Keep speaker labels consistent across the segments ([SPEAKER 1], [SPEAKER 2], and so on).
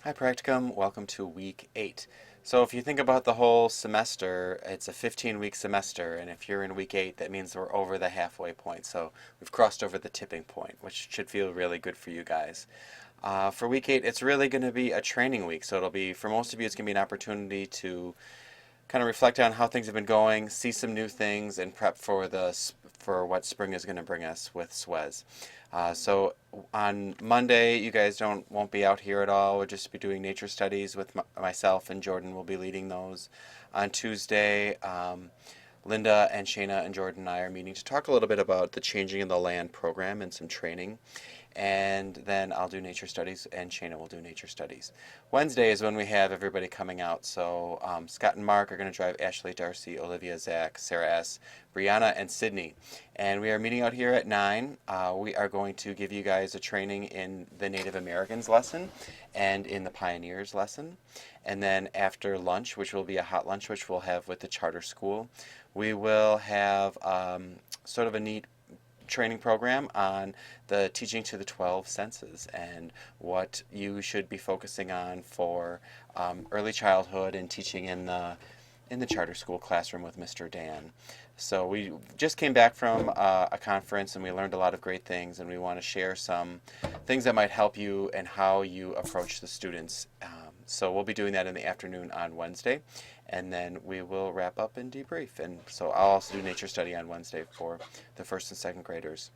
[SPEAKER 1] Hi Practicum, welcome to week 8. So if you think about the whole semester, it's a 15-week semester, and if you're in week 8, that means we're over the halfway point. So we've crossed over the tipping point, which should feel really good for you guys. For week 8, it's really going to be a training week. So it'll be, for most of you, it's going to be an opportunity to kind of reflect on how things have been going, see some new things, and prep for what spring is going to bring us with SWES. So on Monday, you guys won't be out here at all. We'll just be doing nature studies with myself, and Jordan will be leading those. On Tuesday, Linda and Shayna and Jordan and I are meeting to talk a little bit about the Changing of the Land program and some training. And then I'll do nature studies, and Shayna will do nature studies. Wednesday is when we have everybody coming out. So Scott and Mark are going to drive Ashley, Darcy, Olivia, Zach, Sarah S., Brianna, and Sydney. And we are meeting out here at 9. We are going to give you guys a training in the Native Americans lesson and in the Pioneers lesson. And then after lunch, which will be a hot lunch, which we'll have with the charter school, we will have sort of a neat training program on the teaching to the 12 senses and what you should be focusing on for early childhood and teaching in the charter school classroom with Mr. Dan. So we just came back from a conference and we learned a lot of great things, and we want to share some things that might help you and how you approach the students. So we'll be doing that in the afternoon on Wednesday, and then we will wrap up and debrief. And so I'll also do nature study on Wednesday for the first and second graders.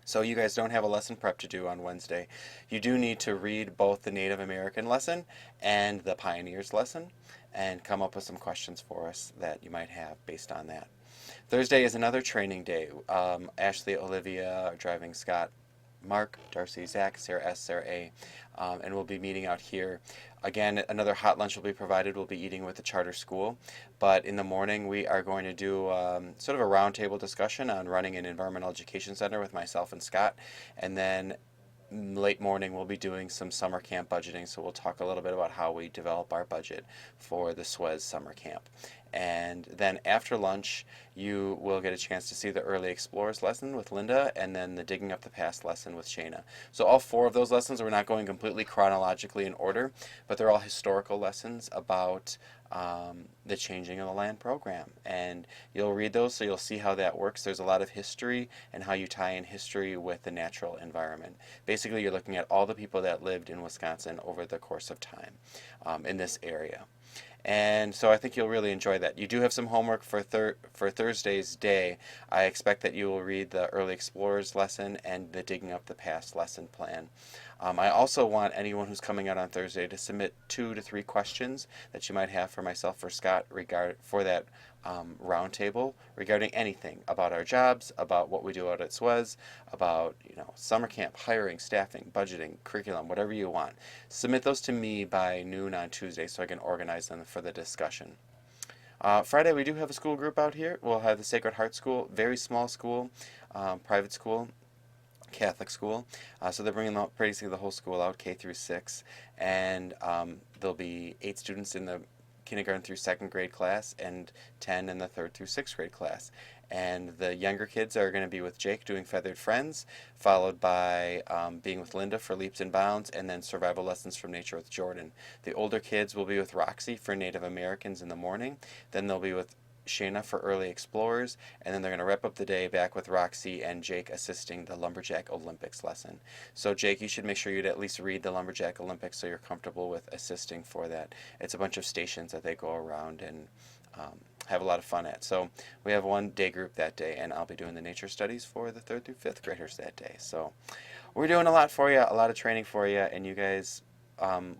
[SPEAKER 1] So you guys don't have a lesson prep to do on Wednesday. You do need to read both the Native American lesson and the Pioneers lesson and come up with some questions for us that you might have based on that. Thursday is another training day. Ashley, Olivia are driving Scott, Mark, Darcy, Zach, Sarah S., Sarah A., and we'll be meeting out here. Again, another hot lunch will be provided. We'll be eating with the charter school. But in the morning, we are going to do sort of a roundtable discussion on running an environmental education center with myself and Scott. And then late morning, we'll be doing some summer camp budgeting. So we'll talk a little bit about how we develop our budget for the SWES summer camp. And then after lunch, you will get a chance to see the Early Explorers lesson with Linda, and then the Digging Up the Past lesson with Shayna. So all 4 of those lessons, we're not going completely chronologically in order, but they're all historical lessons about the Changing of the Land program. And you'll read those, so you'll see how that works. There's a lot of history and how you tie in history with the natural environment. Basically, you're looking at all the people that lived in Wisconsin over the course of time in this area. And so I think you'll really enjoy that. You do have some homework for Thursday's day. I expect that you will read the Early Explorers lesson and the Digging Up the Past lesson plan. I also want anyone who's coming out on Thursday to submit 2 to 3 questions that you might have for myself or Scott for that roundtable regarding anything about our jobs, about what we do out at SWES, about summer camp, hiring, staffing, budgeting, curriculum, whatever you want. Submit those to me by noon on Tuesday so I can organize them for the discussion. Friday we do have a school group out here. We'll have the Sacred Heart School, very small school, private school, Catholic school. So they're bringing basically the whole school out, K through 6, and there'll be 8 students in the kindergarten through 2nd grade class and 10 in the 3rd through 6th grade class. And the younger kids are going to be with Jake doing Feathered Friends, followed by being with Linda for Leaps and Bounds, and then Survival Lessons from Nature with Jordan. The older kids will be with Roxy for Native Americans in the morning. Then they'll be with Shayna for Early Explorers, and then they're going to wrap up the day back with Roxy and Jake assisting the Lumberjack Olympics lesson. So Jake, you should make sure you'd at least read the Lumberjack Olympics so you're comfortable with assisting for that. It's a bunch of stations that they go around and have a lot of fun at. So we have one day group that day, and I'll be doing the nature studies for the 3rd through 5th graders that day. So we're doing a lot for you, a lot of training for you, and you guys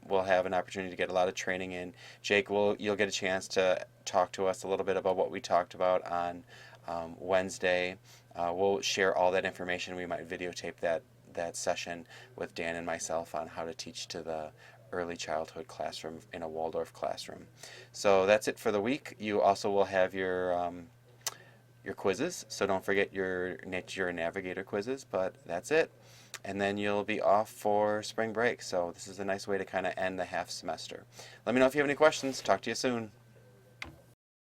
[SPEAKER 1] will have an opportunity to get a lot of training in. Jake, you'll get a chance to talk to us a little bit about what we talked about on Wednesday. We'll share all that information. We might videotape that session with Dan and myself on how to teach to the early childhood classroom in a Waldorf classroom. So that's it for the week. You also will have your quizzes, so don't forget your Nature Navigator quizzes, but that's it. And then you'll be off for spring break, so this is a nice way to kind of end the half semester. Let me know if you have any questions. Talk to you soon.